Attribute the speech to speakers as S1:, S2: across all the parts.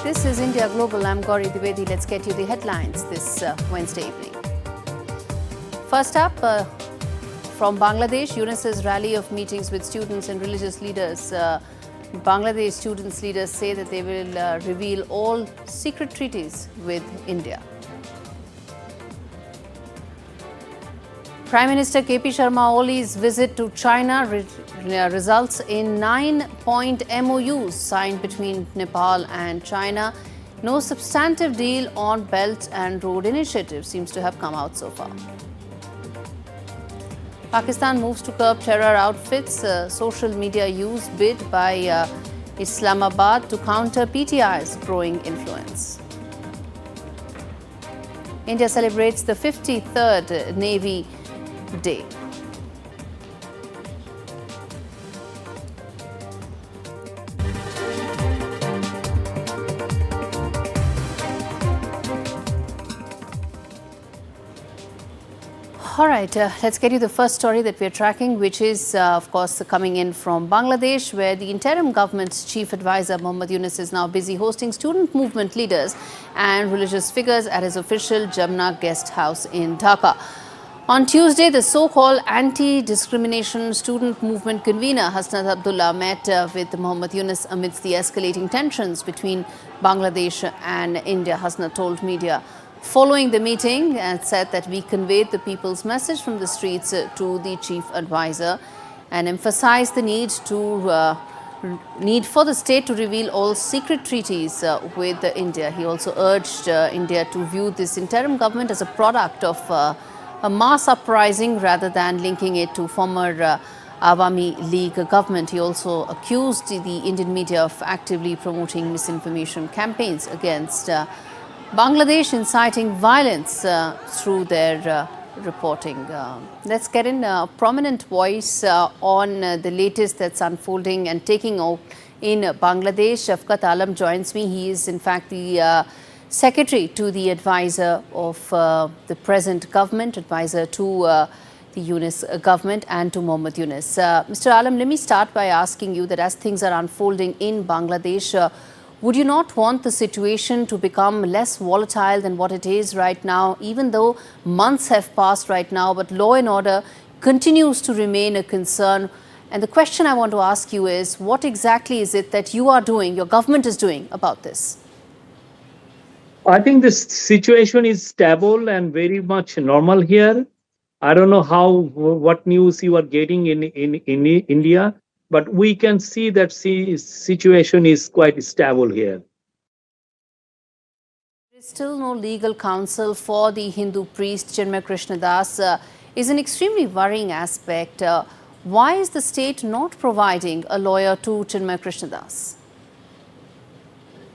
S1: This is India Global. I'm Gaurie Dwivedi. Let's get you the headlines this Wednesday evening. First up, from Bangladesh, Yunus's rally of meetings with students and religious leaders. Bangladesh students leaders say that they will reveal all secret treaties with India. Prime Minister KP Sharma Oli's visit to China results in 9-point MOUs signed between Nepal and China. No substantive deal on Belt and Road Initiative seems to have come out so far. Pakistan moves to curb terror outfits, social media use bid by Islamabad to counter PTI's growing influence. India celebrates the 53rd Navy Day. All right, let's get you the first story that we're tracking, which is, of course, coming in from Bangladesh, where the interim government's chief advisor, Muhammad Yunus, is now busy hosting student movement leaders and religious figures at his official Jamuna guest house in Dhaka. On Tuesday, the so-called anti-discrimination student movement convener, Hasnat Abdullah, met with Muhammad Yunus amidst the escalating tensions between Bangladesh and India. Hasnat told media following the meeting and said that we conveyed the people's message from the streets to the chief advisor and emphasized the need for the state to reveal all secret treaties with India. He also urged India to view this interim government as a product of a mass uprising rather than linking it to former Awami League government. He also accused the Indian media of actively promoting misinformation campaigns against Bangladesh, inciting violence through their reporting. Let's get in a prominent voice on the latest that's unfolding and taking off in Bangladesh. Shafqat Alam joins me. He is, in fact, the secretary to the advisor of the present government, advisor to the Yunus government and to Muhammad Yunus. Mr. Alam, let me start by asking you that as things are unfolding in Bangladesh, would you not want the situation to become less volatile than what it is right now, even though months have passed right now, but law and order continues to remain a concern? And the question I want to ask you is, what exactly is it that you are doing, your government is doing about this?
S2: I think this situation is stable and very much normal here. I don't know what news you are getting in India, but we can see that situation is quite stable here.
S1: There is still no legal counsel for the Hindu priest Chinmay Krishna Das is an extremely worrying aspect. Why is the state not providing a lawyer to Chinmay Krishna Das?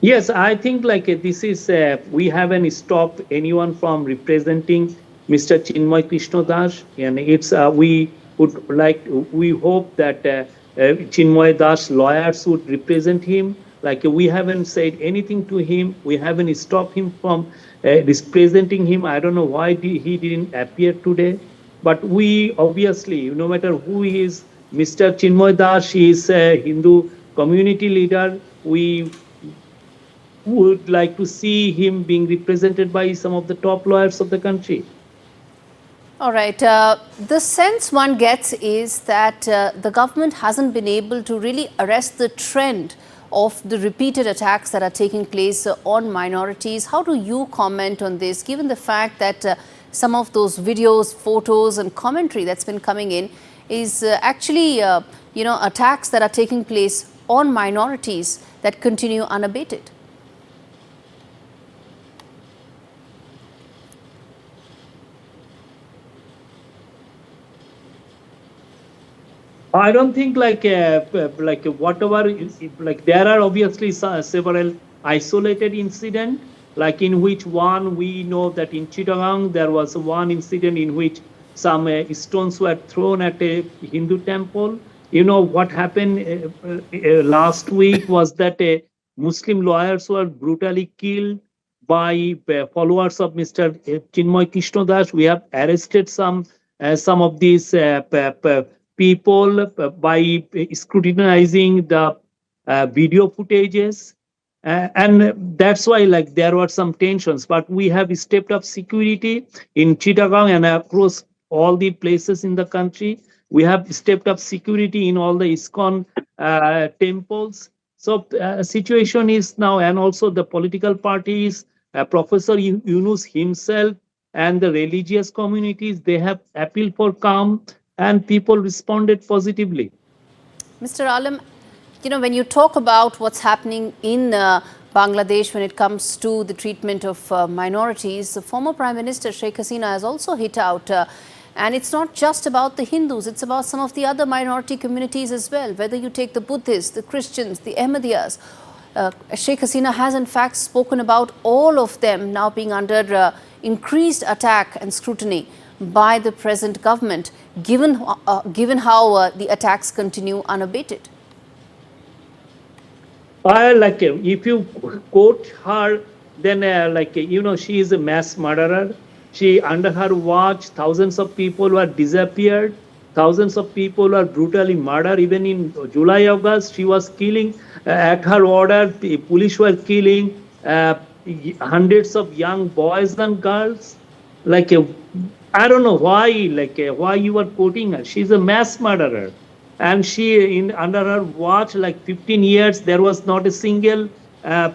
S2: Yes, I think this is, we haven't stopped anyone from representing Mr. Chinmay Krishna Das, and it's, we hope that Chinmay Das lawyers would represent him. We haven't said anything to him. We haven't stopped him from representing him. I don't know why he didn't appear today. But we obviously, no matter who he is, Mr. Chinmay Das, he is a Hindu community leader. We would like to see him being represented by some of the top lawyers of the country.
S1: All right. The sense one gets is that the government hasn't been able to really arrest the trend of the repeated attacks that are taking place on minorities. How do you comment on this, given the fact that some of those videos, photos and commentary that's been coming in is actually, attacks that are taking place on minorities that continue unabated?
S2: I don't think whatever there are obviously several isolated incidents, in which one we know that in Chittagong there was one incident in which some stones were thrown at a Hindu temple. You know what happened last week was that Muslim lawyers were brutally killed by followers of Mr. Chinmay Krishna Das. We have arrested some of these people by scrutinizing the video footages. And that's why like there were some tensions, but we have stepped up security in Chittagong and across all the places in the country. We have stepped up security in all the ISKCON temples. So situation is now, and also the political parties, Professor Yunus himself and the religious communities, they have appealed for calm and people responded positively.
S1: Mr. Alam, when you talk about what's happening in Bangladesh when it comes to the treatment of minorities, the former Prime Minister Sheikh Hasina has also hit out. And it's not just about the Hindus, it's about some of the other minority communities as well. Whether you take the Buddhists, the Christians, the Ahmadiyas, Sheikh Hasina has in fact spoken about all of them now being under increased attack and scrutiny by the present government, given how the attacks continue unabated.
S2: If you quote her, then she is a mass murderer. She, under her watch, thousands of people were disappeared. Thousands of people were brutally murdered. Even in July, August, she was killing. At her order, the police were killing hundreds of young boys and girls. I don't know why. Why you are quoting her? She's a mass murderer. And she, under her watch, like 15 years, there was not a single pair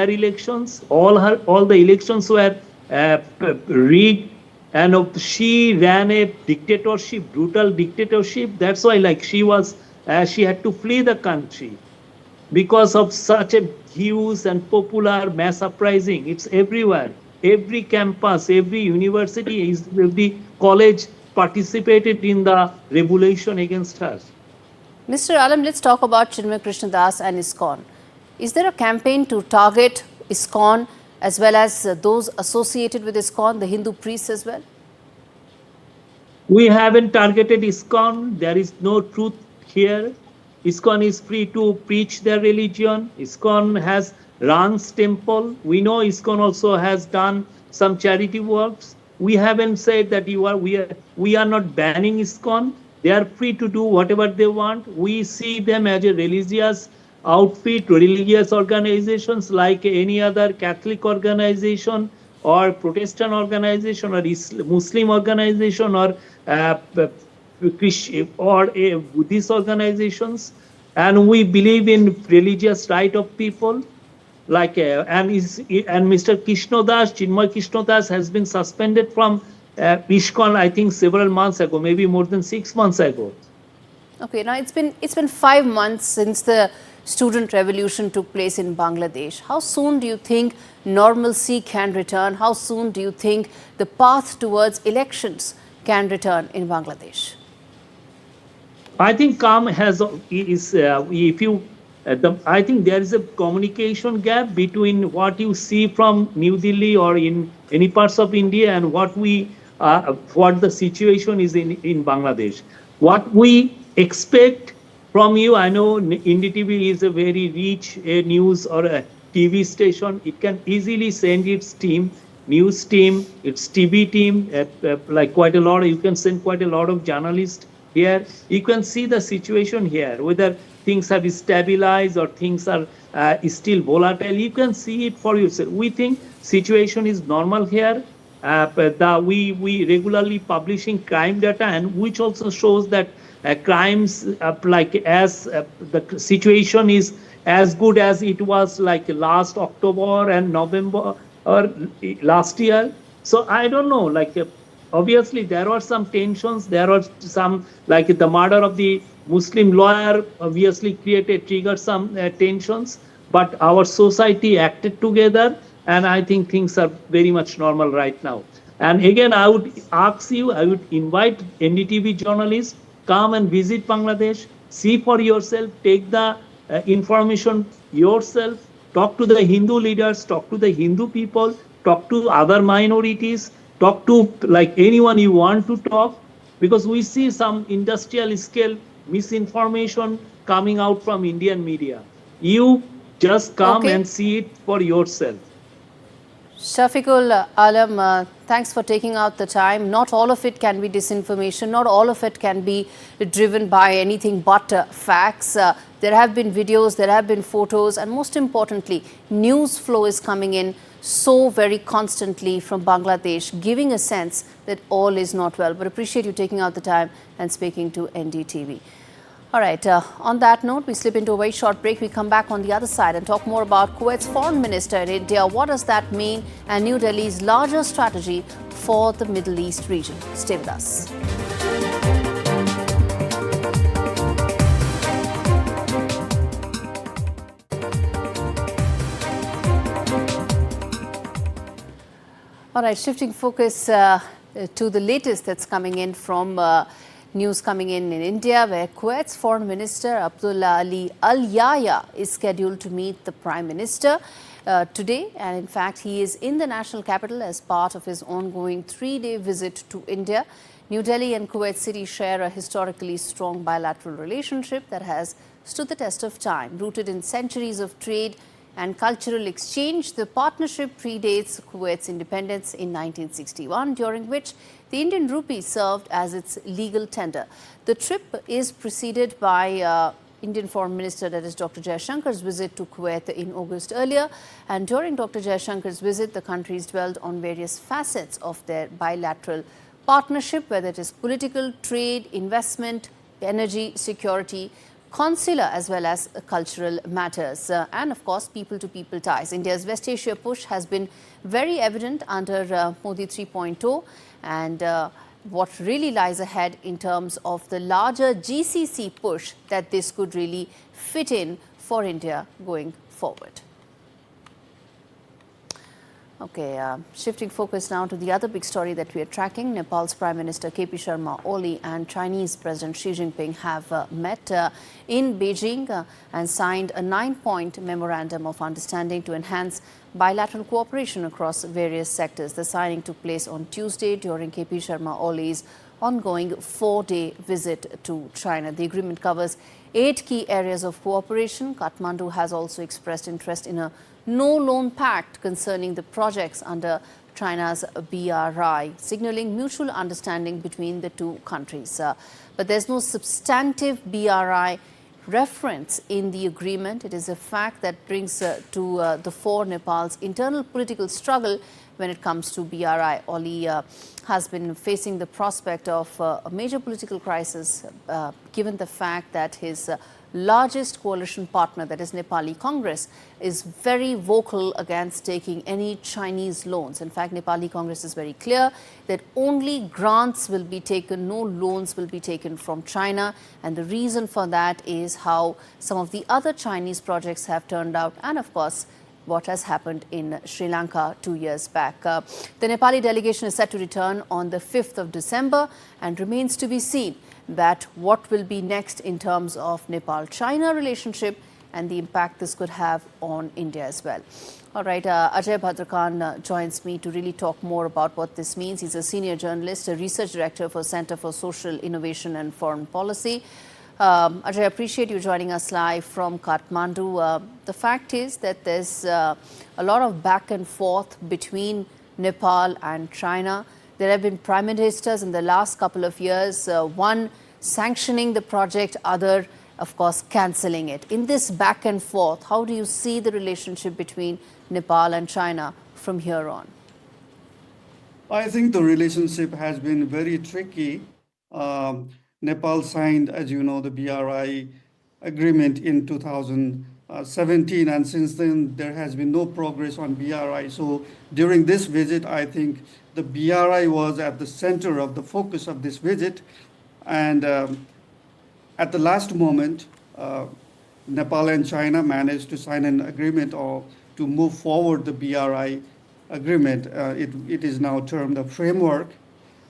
S2: elections. All the elections were rigged, and she ran a dictatorship, brutal dictatorship. That's why, she had to flee the country because of such a huge and popular mass uprising. It's everywhere. Every campus, every university, every college participated in the revolution against her.
S1: Mr. Alam, let's talk about Chinmay Krishna Das and ISKCON. Is there a campaign to target ISKCON as well as those associated with ISKCON, the Hindu priests as well?
S2: We haven't targeted ISKCON. There is no truth here. ISKCON is free to preach their religion. ISKCON has runs temple. We know ISKCON also has done some charity works. We haven't said that we are not banning ISKCON. They are free to do whatever they want. We see them as a religious outfit, religious organizations like any other Catholic organization or Protestant organization or Muslim organization or Christian or Buddhist organizations. And we believe in religious right of people. And Mr. Krishna Das, Chinmay Krishna Das, has been suspended from ISKCON, I think, several months ago, maybe more than 6 months ago.
S1: Okay, now it's been 5 months since the student revolution took place in Bangladesh. How soon do you think normalcy can return? How soon do you think the path towards elections can return in Bangladesh?
S2: I think calm I think there is a communication gap between what you see from New Delhi or in any parts of India and what the situation is in Bangladesh. What we expect from you, I know NDTV is a very rich news or a TV station. It can easily send its team, news team, its TV team, quite a lot. You can send quite a lot of journalists here. You can see the situation here, whether things have stabilized or things are still volatile. You can see it for yourself. We think situation is normal here. We regularly publishing crime data, and which also shows that crimes the situation is as good as it was like last October and November or last year. So I don't know, obviously there were some tensions. There were some, the murder of the Muslim lawyer obviously triggered some tensions, but our society acted together, and I think things are very much normal right now. And again, I would invite NDTV journalists, come and visit Bangladesh, see for yourself, take the information yourself, talk to the Hindu leaders, talk to the Hindu people, talk to other minorities, talk to anyone you want to talk, because we see some industrial scale misinformation coming out from Indian media. You just come and see it for yourself.
S1: Shafiqul Alam, thanks for taking out the time. Not all of it can be disinformation. Not all of it can be driven by anything but facts. There have been videos, there have been photos, and most importantly, news flow is coming in so very constantly from Bangladesh, giving a sense that all is not well. But appreciate you taking out the time and speaking to NDTV. All right, on that note, we slip into a very short break. We come back on the other side and talk more about Kuwait's foreign minister in India. What does that mean? And New Delhi's larger strategy for the Middle East region. Stay with us. All right, shifting focus to the latest that's coming in from news coming in India, where Kuwait's foreign minister Abdullah Ali Al Yahya is scheduled to meet the Prime Minister today. And in fact, he is in the national capital as part of his ongoing 3-day visit to India. New Delhi and Kuwait City share a historically strong bilateral relationship that has stood the test of time. Rooted in centuries of trade and cultural exchange, the partnership predates Kuwait's independence in 1961, during which the Indian rupee served as its legal tender. The trip is preceded by Indian Foreign Minister, that is Dr. Jaishankar's visit to Kuwait in August earlier. And during Dr. Jaishankar's visit, the countries dwelled on various facets of their bilateral partnership, whether it is political, trade, investment, energy, security, consular as well as cultural matters, and of course people-to-people ties. India's West Asia push has been very evident under Modi 3.0, and what really lies ahead in terms of the larger GCC push that this could really fit in for India going forward. Okay, shifting focus now to the other big story that we are tracking. Nepal's Prime Minister KP Sharma Oli and Chinese President Xi Jinping have met in Beijing and signed a 9-point memorandum of understanding to enhance bilateral cooperation across various sectors. The signing took place on Tuesday during KP Sharma Oli's ongoing 4-day visit to China. The agreement covers 8 key areas of cooperation. Kathmandu has also expressed interest in a no-loan pact concerning the projects under China's BRI, signaling mutual understanding between the two countries. But there's no substantive BRI reference in the agreement. It is a fact that brings to the fore Nepal's internal political struggle when it comes to BRI. Oli has been facing the prospect of a major political crisis given the fact that his largest coalition partner, that is Nepali Congress, is very vocal against taking any Chinese loans. In fact, Nepali Congress is very clear that only grants will be taken, no loans will be taken from China. And the reason for that is how some of the other Chinese projects have turned out, and of course, what has happened in Sri Lanka 2 years back. The Nepali delegation is set to return on the 5th of December and remains to be seen that what will be next in terms of Nepal-China relationship and the impact this could have on India as well. All right, Ajay Bhadrakan joins me to really talk more about what this means. He's a senior journalist, a research director for Center for Social Innovation and Foreign Policy. Ajay, I appreciate you joining us live from Kathmandu. The fact is that there's a lot of back and forth between Nepal and China. There have been prime ministers in the last couple of years, one sanctioning the project, other, of course, cancelling it. In this back and forth, how do you see the relationship between Nepal and China from here on?
S3: I think the relationship has been very tricky. Nepal signed, as you know, the BRI agreement in 2017, and since then there has been no progress on BRI. So during this visit, I think the BRI was at the center of the focus of this visit, and at the last moment, Nepal and China managed to sign an agreement or to move forward the BRI agreement. It is now termed a framework,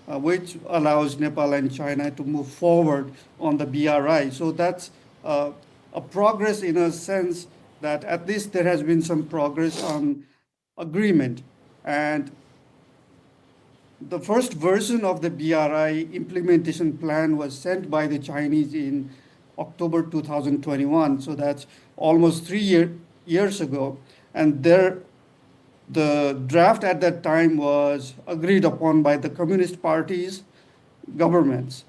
S3: which allows Nepal and China to move forward on the BRI. So that's a progress in a sense that at least there has been some progress on agreement. And the first version of the BRI implementation plan was sent by the Chinese in October 2021. So that's almost 3 years ago. And there The draft at that time was agreed upon by the communist parties, governments.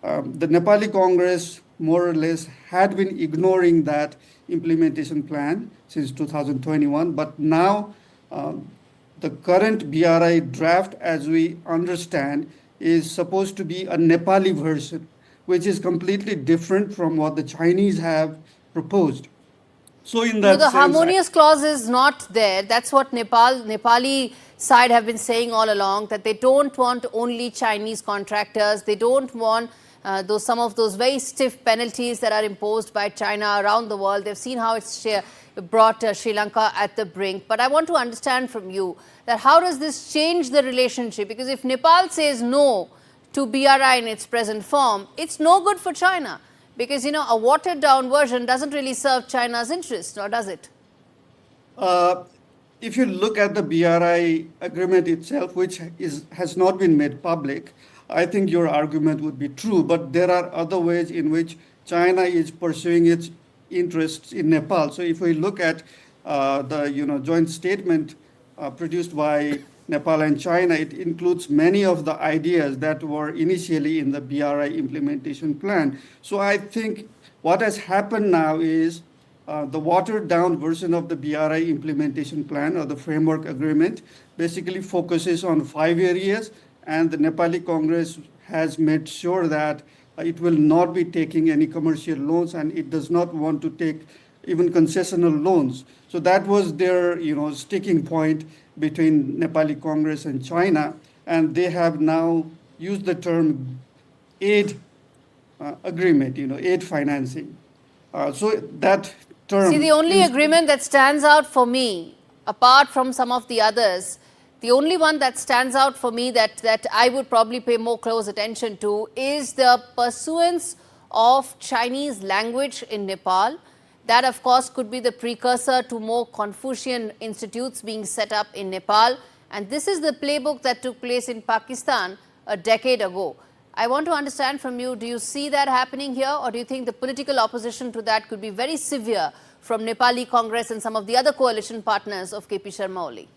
S3: The Nepali Congress more or less had been ignoring that implementation plan since 2021, but now the current BRI draft, as we understand, is supposed to be a Nepali version, which is completely different from what the Chinese have proposed. So in that
S1: the
S3: sense,
S1: harmonious clause is not there. That's what Nepali side have been saying all along, that they don't want only Chinese contractors. They don't want some of those very stiff penalties that are imposed by China around the world. They've seen how it's brought Sri Lanka at the brink. But I want to understand from you that how does this change the relationship? Because if Nepal says no to BRI in its present form, it's no good for China. Because, a watered-down version doesn't really serve China's interest, or does it?
S3: If you look at the BRI agreement itself, which has not been made public, I think your argument would be true. But there are other ways in which China is pursuing its interests in Nepal. So if we look at the joint statement produced by Nepal and China, it includes many of the ideas that were initially in the BRI implementation plan. So I think what has happened now is the watered down version of the BRI implementation plan, or the framework agreement, basically focuses on 5 areas, and the Nepali Congress has made sure that it will not be taking any commercial loans, and it does not want to take even concessional loans. So that was their sticking point between Nepali Congress and China, and they have now used the term aid agreement, aid financing. So that term.
S1: See, the only agreement that stands out for me, apart from some of the others, the only one that stands out for me that I would probably pay more close attention to is the pursuance of Chinese language in Nepal. That, of course, could be the precursor to more Confucian institutes being set up in Nepal. And this is the playbook that took place in Pakistan a decade ago. I want to understand from you, do you see that happening here, or do you think the political opposition to that could be very severe from Nepali Congress and some of the other coalition partners of KP Sharma Oli?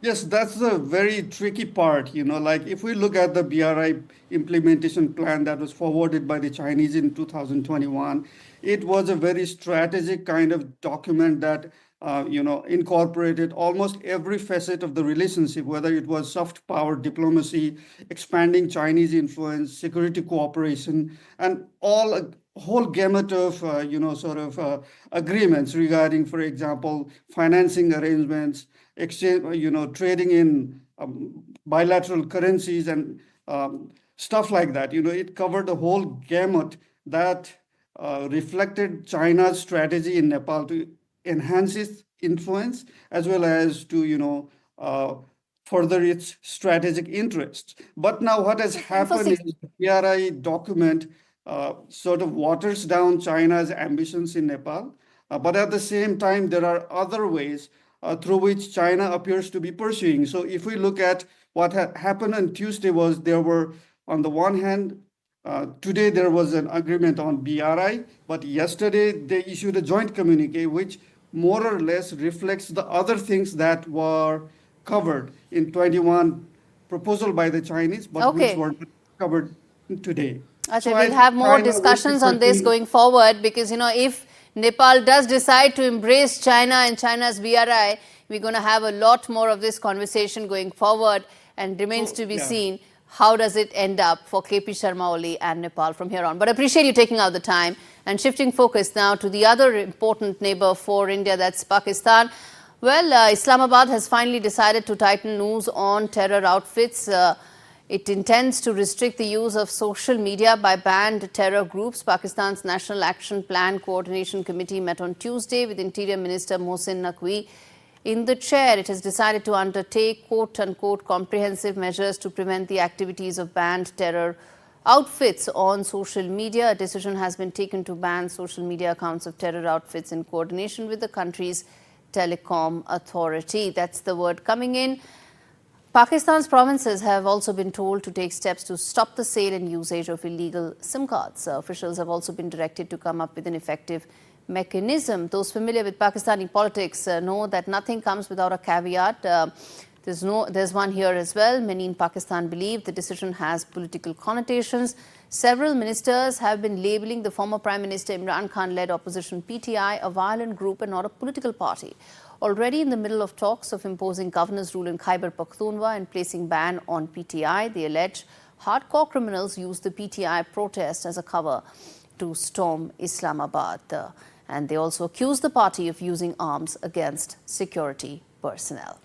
S3: Yes, that's the very tricky part. Like if we look at the BRI implementation plan that was forwarded by the Chinese in 2021, it was a very strategic kind of document that incorporated almost every facet of the relationship, whether it was soft power diplomacy, expanding Chinese influence, security cooperation, and a whole gamut of agreements regarding, for example, financing arrangements, exchange, trading in bilateral currencies and stuff like that. It covered the whole gamut that reflected China's strategy in Nepal to enhance its influence as well as to further its strategic interests. But now what has happened is the BRI document sort of waters down China's ambitions in Nepal. But at the same time, there are other ways through which China appears to be pursuing. So if we look at what happened on Tuesday, was there were, on the one hand, today there was an agreement on BRI, but yesterday they issued a joint communique which more or less reflects the other things that were covered in 21 proposal by the Chinese, but which were not covered today.
S1: So we'll have more discussions on this going forward, because if Nepal does decide to embrace China and China's BRI, we're going to have a lot more of this conversation going forward, and remains to be seen how does it end up for KP Sharma Oli and Nepal from here on. But I appreciate you taking out the time. And shifting focus now to the other important neighbor for India, that's Pakistan. Well, Islamabad has finally decided to tighten noose on terror outfits. It intends to restrict the use of social media by banned terror groups. Pakistan's National Action Plan Coordination Committee met on Tuesday with Interior Minister Mohsin Naqvi in the chair. It has decided to undertake quote-unquote comprehensive measures to prevent the activities of banned terror outfits on social media. A decision has been taken to ban social media accounts of terror outfits in coordination with the country's telecom authority. That's the word coming in. Pakistan's provinces have also been told to take steps to stop the sale and usage of illegal SIM cards. Officials have also been directed to come up with an effective mechanism. Those familiar with Pakistani politics know that nothing comes without a caveat. There's one here as well. Many in Pakistan believe the decision has political connotations. Several ministers have been labeling the former Prime Minister Imran Khan-led opposition PTI a violent group and not a political party. Already in the middle of talks of imposing governor's rule in Khyber Pakhtunkhwa and placing ban on PTI, they allege hardcore criminals used the PTI protest as a cover to storm Islamabad. And they also accuse the party of using arms against security personnel.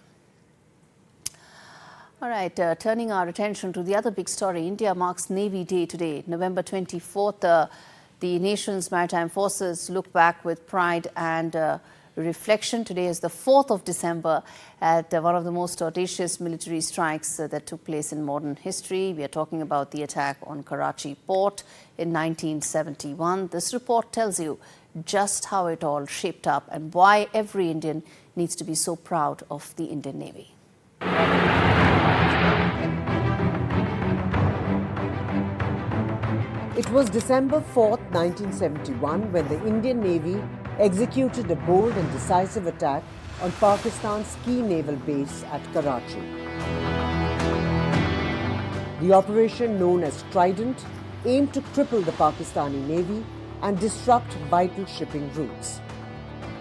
S1: All right, turning our attention to the other big story, India marks Navy Day today, November 24th. The nation's maritime forces look back with pride and reflection. Today is the 4th of December at one of the most audacious military strikes that took place in modern history. We are talking about the attack on Karachi port in 1971. This report tells you just how it all shaped up and why every Indian needs to be so proud of the Indian Navy.
S4: It was December 4th, 1971, when the Indian Navy executed a bold and decisive attack on Pakistan's key naval base at Karachi. The operation, known as Trident, aimed to cripple the Pakistani Navy and disrupt vital shipping routes.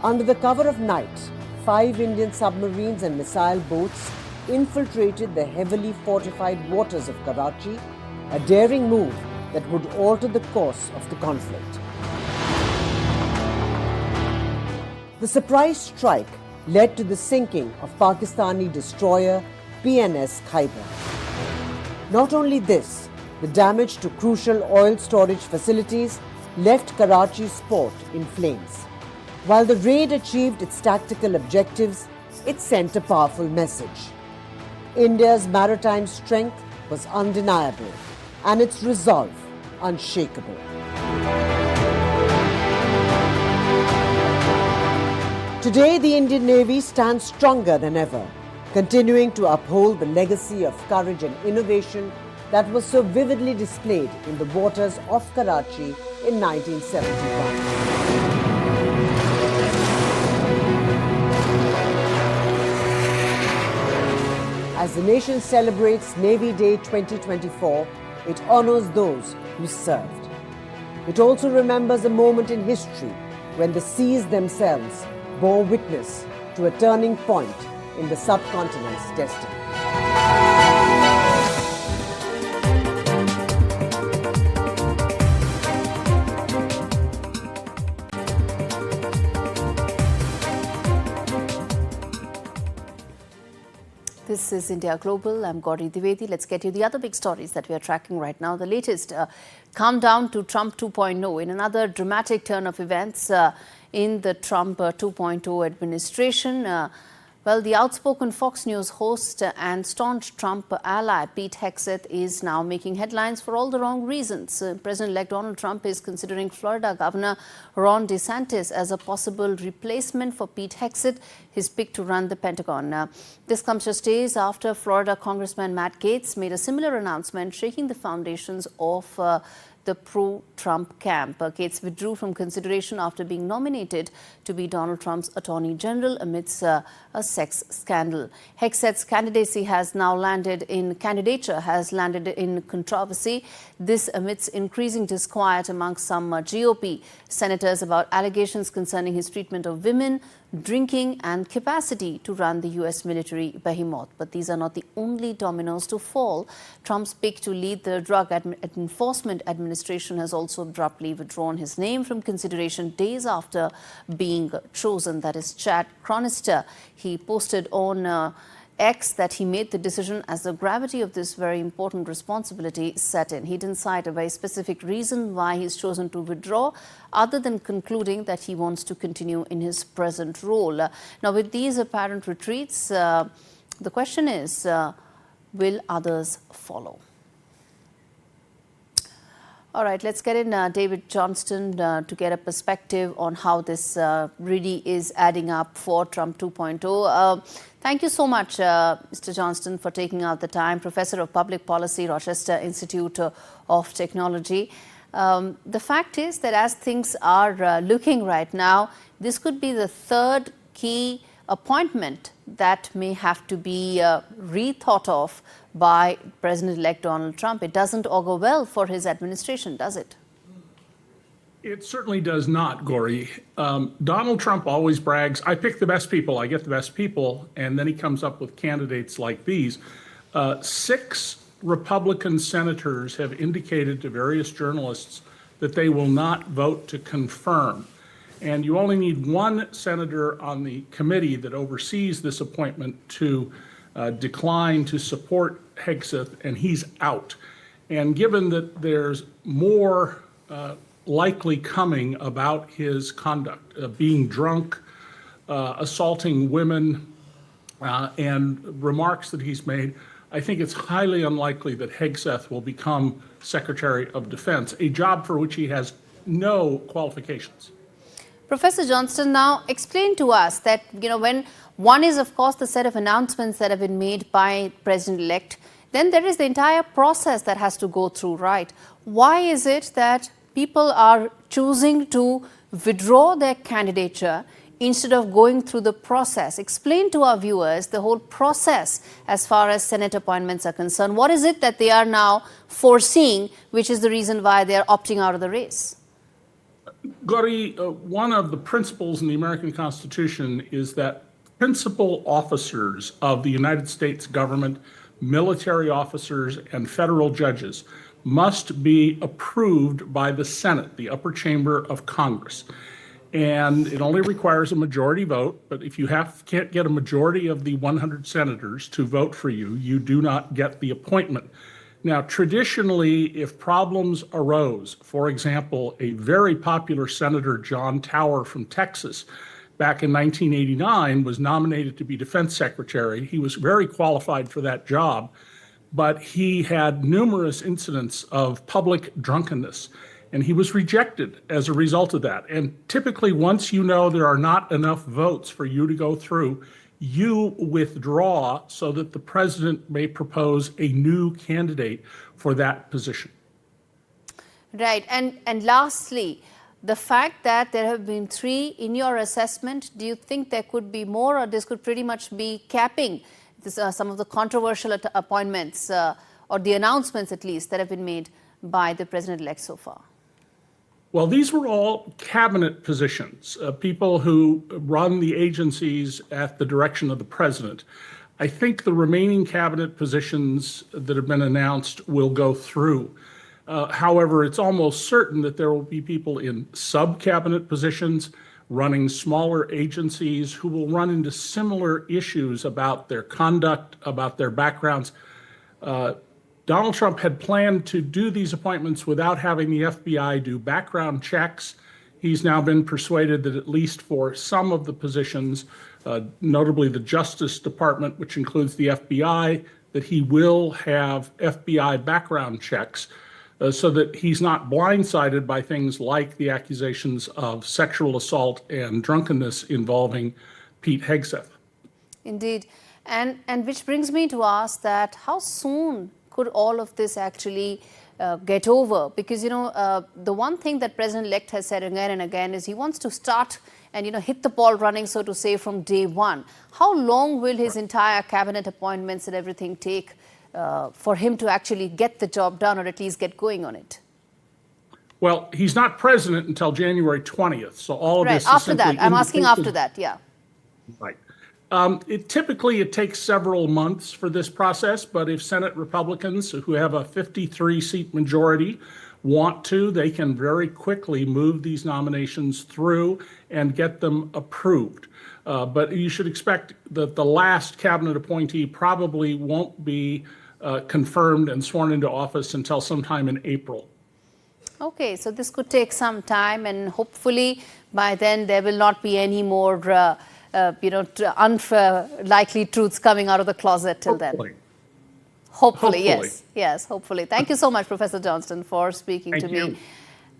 S4: Under the cover of night, 5 Indian submarines and missile boats infiltrated the heavily fortified waters of Karachi, a daring move that would alter the course of the conflict. The surprise strike led to the sinking of Pakistani destroyer PNS Khyber. Not only this, the damage to crucial oil storage facilities left Karachi's port in flames. While the raid achieved its tactical objectives, it sent a powerful message. India's maritime strength was undeniable and its resolve unshakable. Today, the Indian Navy stands stronger than ever, continuing to uphold the legacy of courage and innovation that was so vividly displayed in the waters of Karachi in 1971. As the nation celebrates Navy Day 2024, it honors those who served. It also remembers a moment in history when the seas themselves bore witness to a turning point in the subcontinent's destiny.
S1: This is India Global. I'm Gaurie Dwivedi. Let's get you the other big stories that we are tracking right now. The latest countdown to Trump 2.0 in another dramatic turn of events in the Trump 2.0 administration. Well, the outspoken Fox News host and staunch Trump ally Pete Hegseth is now making headlines for all the wrong reasons. President-elect Donald Trump is considering Florida Governor Ron DeSantis as a possible replacement for Pete Hegseth, his pick to run the Pentagon. This comes just days after Florida Congressman Matt Gaetz made a similar announcement, shaking the foundations of the pro-Trump camp. Gaetz withdrew from consideration after being nominated to be Donald Trump's Attorney General amidst a sex scandal. Hegseth's candidature has landed in controversy. This amidst increasing disquiet among some GOP senators about allegations concerning his treatment of women, drinking and capacity to run the U.S. military behemoth. But these are not the only dominoes to fall. Trump's pick to lead the Drug Enforcement Administration has also abruptly withdrawn his name from consideration days after being chosen. That is Chad Chronister. He posted on X that he made the decision as the gravity of this very important responsibility set in. He didn't cite a very specific reason why he's chosen to withdraw, other than concluding that he wants to continue in his present role. Now, with these apparent retreats, the question is, will others follow? All right, let's get in David Johnston to get a perspective on how this really is adding up for Trump 2.0. Thank you so much, Mr. Johnston, for taking out the time. Professor of Public Policy, Rochester Institute of Technology. The fact is that as things are looking right now, this could be the third key appointment that may have to be rethought of by President-elect Donald Trump. It doesn't augur well for his administration, does it?
S5: It certainly does not, Gaurie. Donald Trump always brags, I pick the best people, I get the best people, and then he comes up with candidates like these. 6 Republican senators have indicated to various journalists that they will not vote to confirm. And you only need 1 senator on the committee that oversees this appointment to decline to support Hegseth, and he's out. And given that there's more likely coming about his conduct, being drunk, assaulting women, and remarks that he's made, I think it's highly unlikely that Hegseth will become Secretary of Defense, a job for which he has no qualifications.
S1: Professor Johnston, now explain to us that, when one is, of course, the set of announcements that have been made by President-elect, then there is the entire process that has to go through, right? Why is it that people are choosing to withdraw their candidature instead of going through the process? Explain to our viewers the whole process as far as Senate appointments are concerned. What is it that they are now foreseeing, which is the reason why they are opting out of the race?
S5: Gaurie, one of the principles in the American Constitution is that principal officers of the United States government, military officers, and federal judges must be approved by the Senate, the upper chamber of Congress. And it only requires a majority vote, but if you can't get a majority of the 100 senators to vote for you, you do not get the appointment. Now, traditionally, if problems arose, for example, a very popular Senator, John Tower from Texas, back in 1989, was nominated to be Defense Secretary. He was very qualified for that job, but he had numerous incidents of public drunkenness, and he was rejected as a result of that. And typically, once you know there are not enough votes for you to go through, you withdraw so that the president may propose a new candidate for that position.
S1: Right. And lastly, the fact that there have been 3 in your assessment, do you think there could be more, or this could pretty much be capping this, some of the controversial appointments or the announcements at least that have been made by the president-elect so far?
S5: Well, these were all cabinet positions, people who run the agencies at the direction of the president. I think the remaining cabinet positions that have been announced will go through. However, it's almost certain that there will be people in sub-cabinet positions running smaller agencies who will run into similar issues about their conduct, about their backgrounds. Donald Trump had planned to do these appointments without having the FBI do background checks. He's now been persuaded that at least for some of the positions, notably the Justice Department, which includes the FBI, that he will have FBI background checks so that he's not blindsided by things like the accusations of sexual assault and drunkenness involving Pete Hegseth.
S1: Indeed. And which brings me to ask that how soon could all of this actually get over? Because, the one thing that President-elect has said again and again is he wants to start and, hit the ball running, so to say, from day one. How long will his entire cabinet appointments and everything take for him to actually get the job done, or at least get going on it?
S5: Well, he's not president until January 20th, so all of this is
S1: after that. I'm asking after that, yeah.
S5: Right. Typically, it takes several months for this process, but if Senate Republicans who have a 53-seat majority want to, they can very quickly move these nominations through and get them approved. But you should expect that the last cabinet appointee probably won't be confirmed and sworn into office until sometime in April.
S1: Okay, so this could take some time, and hopefully by then there will not be any more unlikely truths coming out of the closet till then. Hopefully, yes. Yes, hopefully. Thank you so much, Professor Johnston, for speaking to me.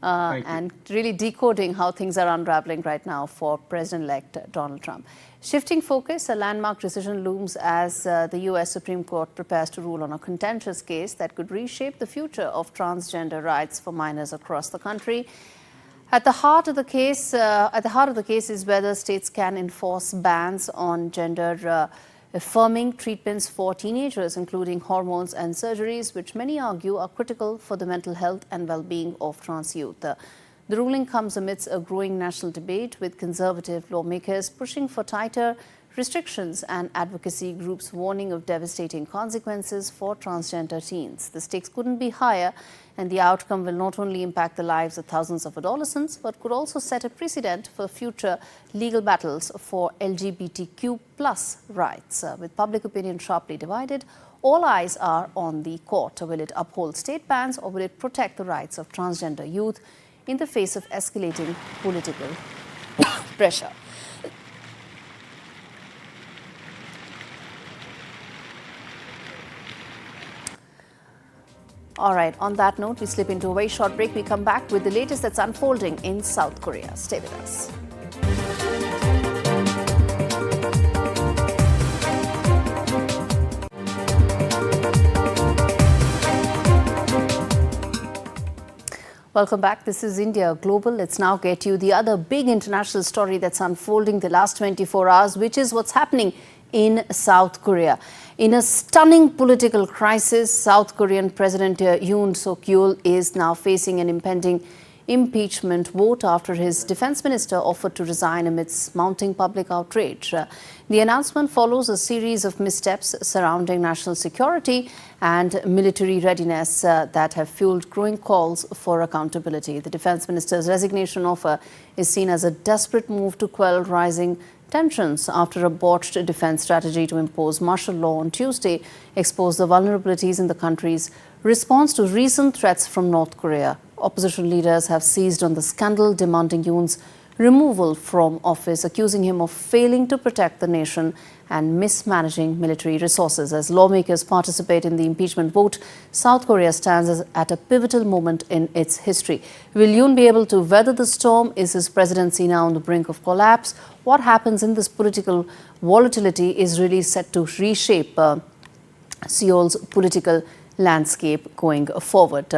S1: and really decoding how things are unraveling right now for President-elect Donald Trump. Shifting focus, a landmark decision looms as the U.S. Supreme Court prepares to rule on a contentious case that could reshape the future of transgender rights for minors across the country. At the heart of the case, is whether states can enforce bans on gender affirming treatments for teenagers, including hormones and surgeries, which many argue are critical for the mental health and well-being of trans youth. The ruling comes amidst a growing national debate, with conservative lawmakers pushing for tighter restrictions and advocacy groups warning of devastating consequences for transgender teens. The stakes couldn't be higher, and the outcome will not only impact the lives of thousands of adolescents, but could also set a precedent for future legal battles for LGBTQ+ rights. With public opinion sharply divided, all eyes are on the court. Will it uphold state bans, or will it protect the rights of transgender youth in the face of escalating political pressure? All right, on that note, we slip into a very short break. We come back with the latest that's unfolding in South Korea. Stay with us. Welcome back. This is India Global. Let's now get you the other big international story that's unfolding the last 24 hours, which is what's happening in South Korea. In a stunning political crisis, South Korean President Yoon is now facing an impending impeachment vote after his defense minister offered to resign amidst mounting public outrage. The announcement follows a series of missteps surrounding national security and military readiness that have fueled growing calls for accountability. The defense minister's resignation offer is seen as a desperate move to quell rising tensions after a botched defense strategy to impose martial law on Tuesday exposed the vulnerabilities in the country's response to recent threats from North Korea. Opposition leaders have seized on the scandal, demanding Yoon's removal from office, accusing him of failing to protect the nation and mismanaging military resources. As lawmakers participate in the impeachment vote, South Korea stands at a pivotal moment in its history. Will Yoon be able to weather the storm? Is his presidency now on the brink of collapse? What happens in this political volatility is really set to reshape Seoul's political landscape going forward.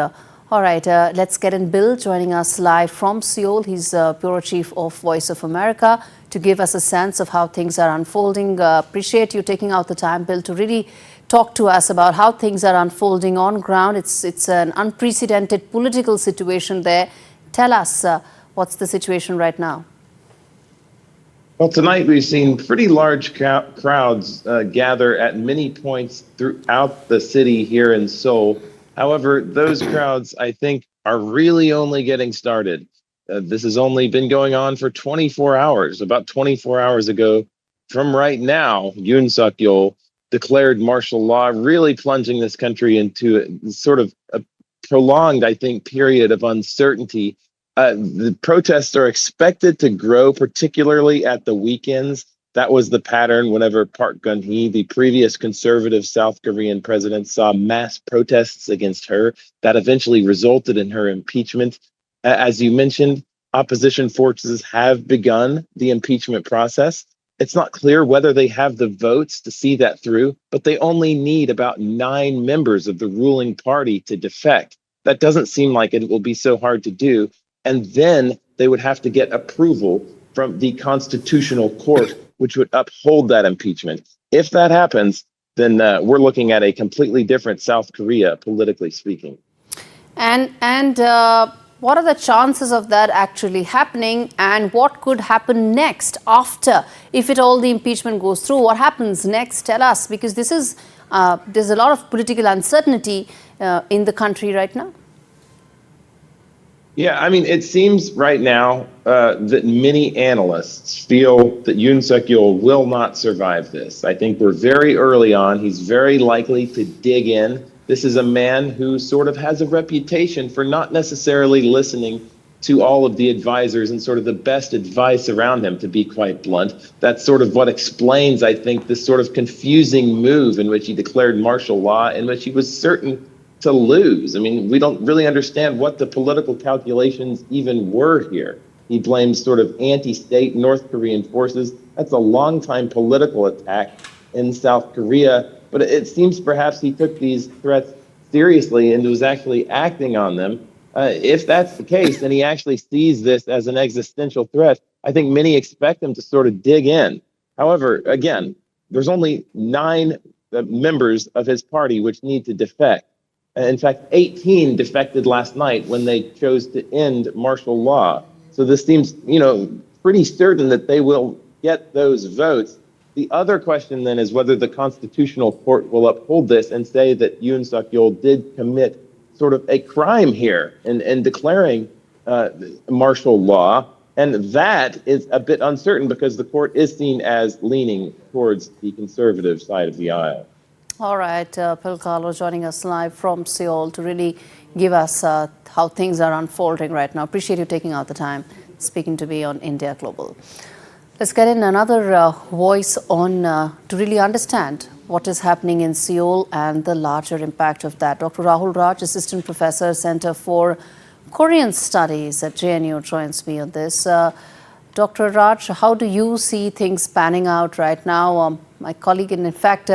S1: All right, let's get in Bill joining us live from Seoul. He's Bureau Chief of Voice of America, to give us a sense of how things are unfolding. Appreciate you taking out the time, Bill, to really talk to us about how things are unfolding on ground. It's an unprecedented political situation there. Tell us what's the situation right now.
S6: Well, tonight we've seen pretty large crowds gather at many points throughout the city here in Seoul. However, those crowds, I think, are really only getting started. This has only been going on for 24 hours. About 24 hours ago, from right now, Yoon Suk-yeol declared martial law, really plunging this country into sort of a prolonged, I think, period of uncertainty. The protests are expected to grow, particularly at the weekends. That was the pattern whenever Park Geun-hye, the previous conservative South Korean president, saw mass protests against her. That eventually resulted in her impeachment. As you mentioned, opposition forces have begun the impeachment process. It's not clear whether they have the votes to see that through, but they only need about 9 members of the ruling party to defect. That doesn't seem like it will be so hard to do. And then they would have to get approval from the Constitutional Court, which would uphold that impeachment. If that happens, then we're looking at a completely different South Korea, politically speaking.
S1: And what are the chances of that actually happening, and what could happen next after, if it all the impeachment goes through? What happens next? Tell us, because this is there's a lot of political uncertainty in the country right now.
S6: Yeah, I mean, it seems right now that many analysts feel that Yoon Suk-yeol will not survive this. I think we're very early on. He's very likely to dig in. This is a man who sort of has a reputation for not necessarily listening to all of the advisors and sort of the best advice around him, to be quite blunt. That's sort of what explains, I think, this sort of confusing move in which he declared martial law, in which he was certain to lose. I mean, we don't really understand what the political calculations even were here. He blames sort of anti-state North Korean forces. That's a long-time political attack in South Korea. But it seems perhaps he took these threats seriously and was actually acting on them. If that's the case, then he actually sees this as an existential threat. I think many expect him to sort of dig in. However, again, there's only 9 members of his party which need to defect. In fact, 18 defected last night when they chose to end martial law. So this seems, pretty certain that they will get those votes. The other question then is whether the Constitutional Court will uphold this and say that Yoon Suk-yeol did commit sort of a crime here in declaring martial law. And that is a bit uncertain because the court is seen as leaning towards the conservative side of the aisle.
S1: All right, Pilkalo joining us live from Seoul to really give us how things are unfolding right now. Appreciate you taking out the time speaking to me on India Global. Let's get in another voice on to really understand what is happening in Seoul and the larger impact of that. Dr. Rahul Raj, Assistant Professor, Center for Korean Studies at JNU, joins me on this. Dr. Raj, how do you see things panning out right now? My colleague, and in fact,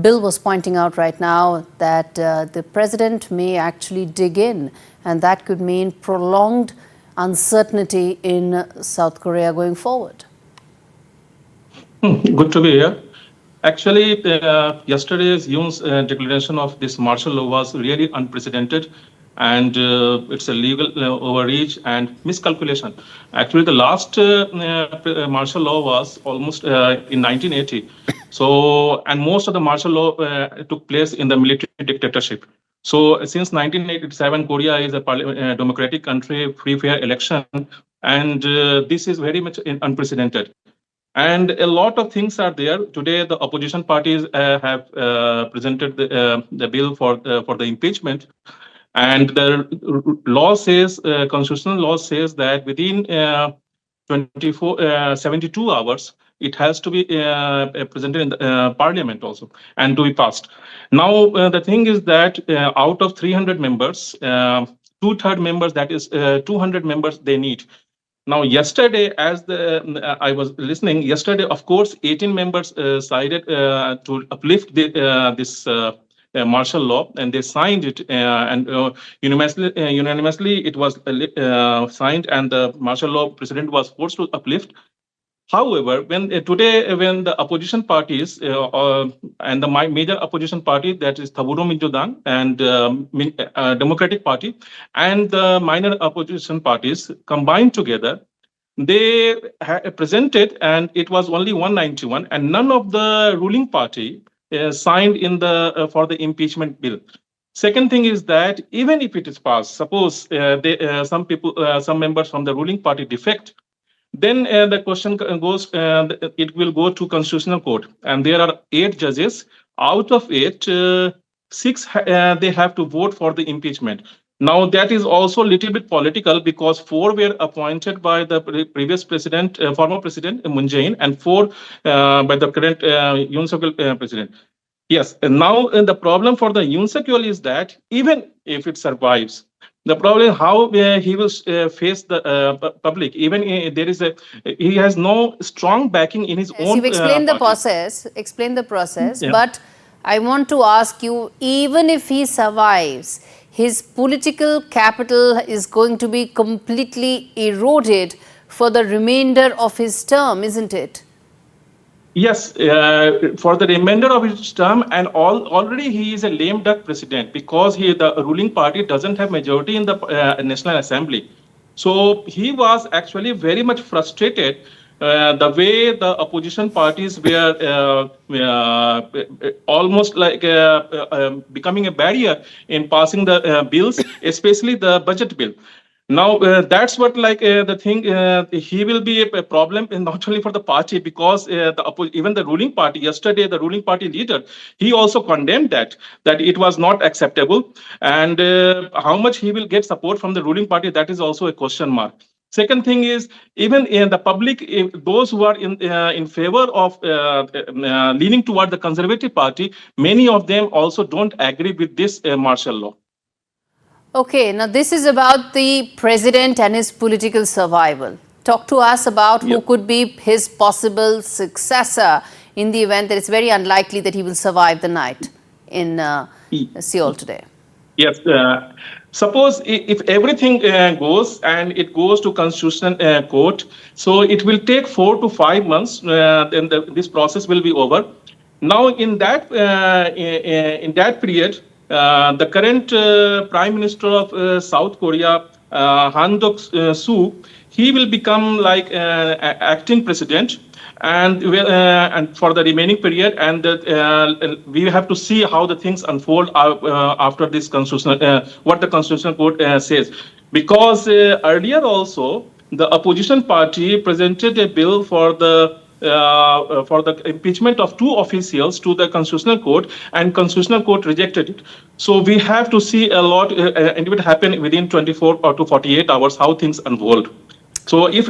S1: Bill was pointing out right now that the president may actually dig in, and that could mean prolonged uncertainty in South Korea going forward.
S7: Good to be here. Actually, yesterday's Yoon's declaration of this martial law was really unprecedented, and it's a legal overreach and miscalculation. Actually, the last martial law was almost in 1980. So, and most of the martial law took place in the military dictatorship. So, since 1987, Korea is a democratic country, free, fair election, and this is very much unprecedented. And a lot of things are there. Today, the opposition parties have presented the bill for the impeachment. And the law says, constitutional law says that within 72 hours, it has to be presented in the parliament also and to be passed. Now, the thing is that out of 300 members, 2/3 members, that is 200 members they need. Now, yesterday, as I was listening, yesterday, of course, 18 members sided to uplift this martial law, and they signed it, and unanimously it was signed, and the martial law president was forced to uplift. However, when the opposition parties and the major opposition party, that is Thaburo Minjodang and Democratic Party, and the minor opposition parties combined together, they presented, and it was only 191, and none of the ruling party signed in for the impeachment bill. Second thing is that even if it is passed, suppose some members from the ruling party defect, then the question goes, it will go to Constitutional Court. And there are 8 judges. Out of 8, 6, they have to vote for the impeachment. Now, that is also a little bit political because 4 were appointed by the previous president, former president, Moon Jae-in, and 4 by the current Yoon Suk-yeol president. Yes, and now the problem for the Yoon Suk-yeol is that even if it survives, the problem is how he will face the public. Even he has no strong backing in his own.
S1: You've explained the process. Yeah. But I want to ask you, even if he survives, his political capital is going to be completely eroded for the remainder of his term, isn't it?
S7: Yes, for the remainder of his term, and already he is a lame duck president because the ruling party doesn't have majority in the National Assembly. So he was actually very much frustrated the way the opposition parties were almost like becoming a barrier in passing the bills, especially the budget bill. Now, that's what the thing, he will be a problem not only for the party because even the ruling party, yesterday the ruling party leader, he also condemned that it was not acceptable. And how much he will get support from the ruling party, that is also a question mark. Second thing is, even in the public, those who are in favor of leaning toward the Conservative Party, many of them also don't agree with this martial law.
S1: Okay, now this is about the president and his political survival. Talk to us about who could be his possible successor in the event that it's very unlikely that he will survive the night in Seoul today.
S7: Yes. Suppose if everything goes and it goes to Constitutional Court, so it will take 4 to 5 months. Then this process will be over. Now, in that period, the current Prime Minister of South Korea, Han Duck-soo, he will become like acting president, and for the remaining period, and we have to see how the things unfold after this constitutional, what the Constitutional Court says. Because earlier also, the opposition party presented a bill for the impeachment of 2 officials to the Constitutional Court, and Constitutional Court rejected it. So we have to see a lot, and it will happen within 24 or to 48 hours how things unfold. So if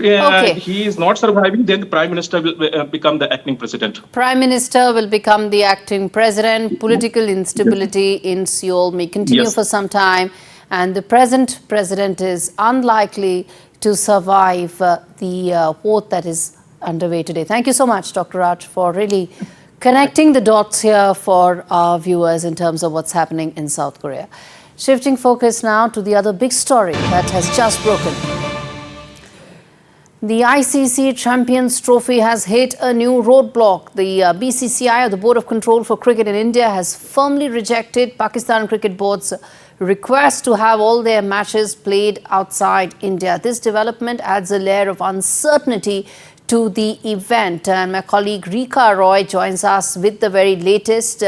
S7: he is not surviving, then the Prime Minister will become the acting president.
S1: Prime Minister will become the acting president. Political instability in Seoul may continue for some time, and the present president is unlikely to survive the vote that is underway today. Thank you so much, Dr. Raj, for really connecting the dots here for our viewers in terms of what's happening in South Korea. Shifting focus now to the other big story that has just broken. The ICC Champions Trophy has hit a new roadblock. The BCCI, or the Board of Control for Cricket in India, has firmly rejected Pakistan Cricket Board's request to have all their matches played outside India. This development adds a layer of uncertainty to the event. And my colleague Rika Roy joins us with the very latest.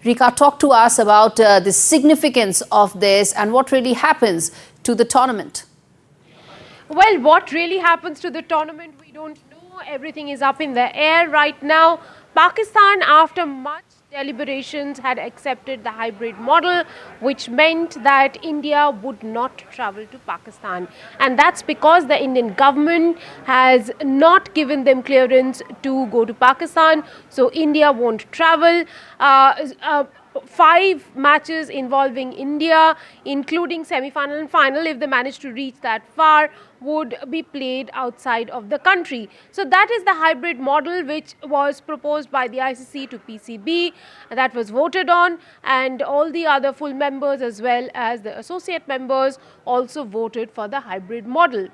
S1: Rika, talk to us about the significance of this and what really happens to the tournament.
S8: Well, what really happens to the tournament, we don't know. Everything is up in the air right now. Pakistan, after much deliberations, had accepted the hybrid model, which meant that India would not travel to Pakistan. And that's because the Indian government has not given them clearance to go to Pakistan. So India won't travel. 5 matches involving India, including semi-final and final, if they manage to reach that far, would be played outside of the country. So that is the hybrid model which was proposed by the ICC to PCB, that was voted on, and all the other full members as well as the associate members also voted for the hybrid model.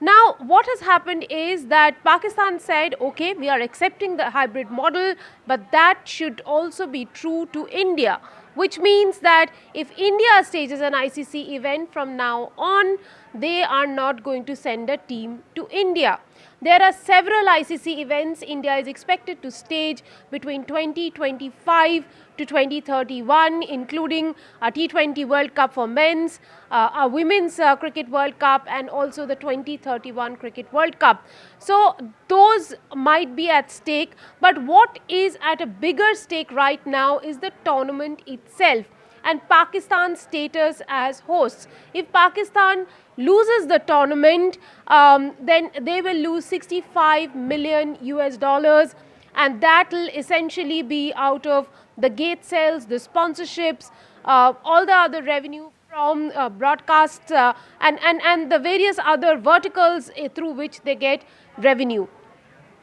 S8: Now, what has happened is that Pakistan said, okay, we are accepting the hybrid model, but that should also be true to India, which means that if India stages an ICC event from now on, they are not going to send a team to India. There are several ICC events India is expected to stage between 2025 to 2031, including a T20 World Cup for men's, a Women's Cricket World Cup, and also the 2031 Cricket World Cup. So those might be at stake, but what is at a bigger stake right now is the tournament itself and Pakistan's status as hosts. If Pakistan loses the tournament, then they will lose $65 million, and that will essentially be out of the gate sales, the sponsorships, all the other revenue from broadcasts and the various other verticals through which they get revenue.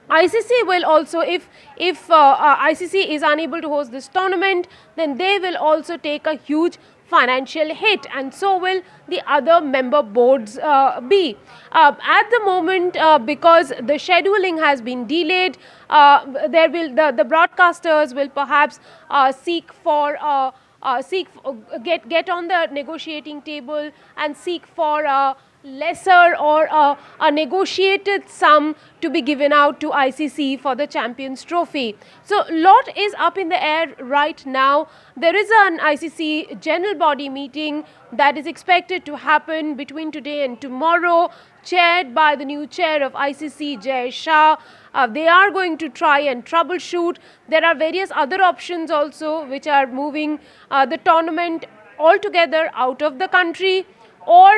S8: ICC will also, if ICC is unable to host this tournament, then they will also take a huge financial hit, and so will the other member boards be. At the moment, because the scheduling has been delayed, the broadcasters will perhaps get on the negotiating table and seek for lesser or a negotiated sum to be given out to ICC for the Champions Trophy. So lot is up in the air right now. There is an ICC general body meeting that is expected to happen between today and tomorrow, chaired by the new chair of ICC, Jay Shah. They are going to try and troubleshoot. There are various other options also which are moving the tournament altogether out of the country, or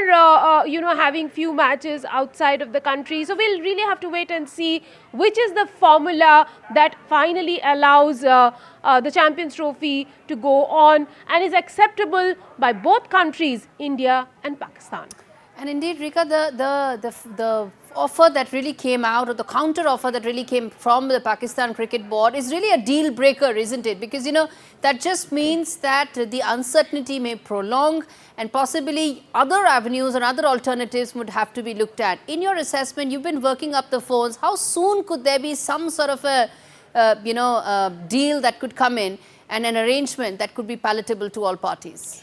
S8: having few matches outside of the country. So we'll really have to wait and see which is the formula that finally allows the Champions Trophy to go on and is acceptable by both countries, India and Pakistan.
S1: And indeed, Rika, the offer that really came out, or the counter offer that really came from the Pakistan Cricket Board is really a deal breaker, isn't it? Because, you know, that just means that the uncertainty may prolong and possibly other avenues and other alternatives would have to be looked at. In your assessment, you've been working up the phones. How soon could there be some sort of a, deal that could come in and an arrangement that could be palatable to all parties?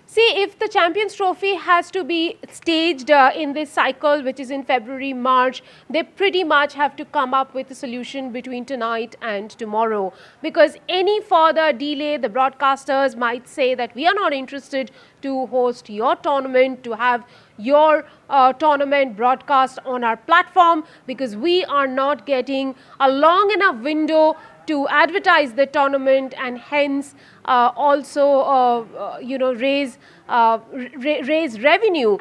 S8: See, if the Champions Trophy has to be staged in this cycle, which is in February, March, they pretty much have to come up with a solution between tonight and tomorrow. Because any further delay, the broadcasters might say that we are not interested to host your tournament, to have your tournament broadcast on our platform, because we are not getting a long enough window to advertise the tournament and hence raise revenue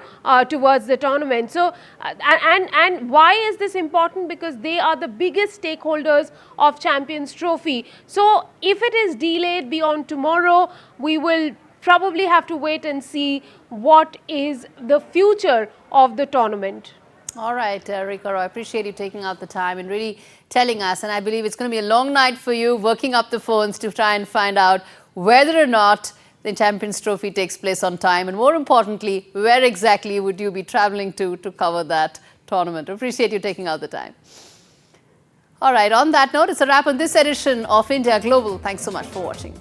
S8: towards the tournament. So and why is this important? Because they are the biggest stakeholders of Champions Trophy. So if it is delayed beyond tomorrow, we will probably have to wait and see what is the future of the tournament.
S1: All right, Rika, I appreciate you taking out the time and really telling us. And I believe it's going to be a long night for you, working up the phones to try and find out whether or not the Champions Trophy takes place on time. And more importantly, where exactly would you be traveling to cover that tournament? Appreciate you taking out the time. All right, on that note, it's a wrap on this edition of India Global. Thanks so much for watching.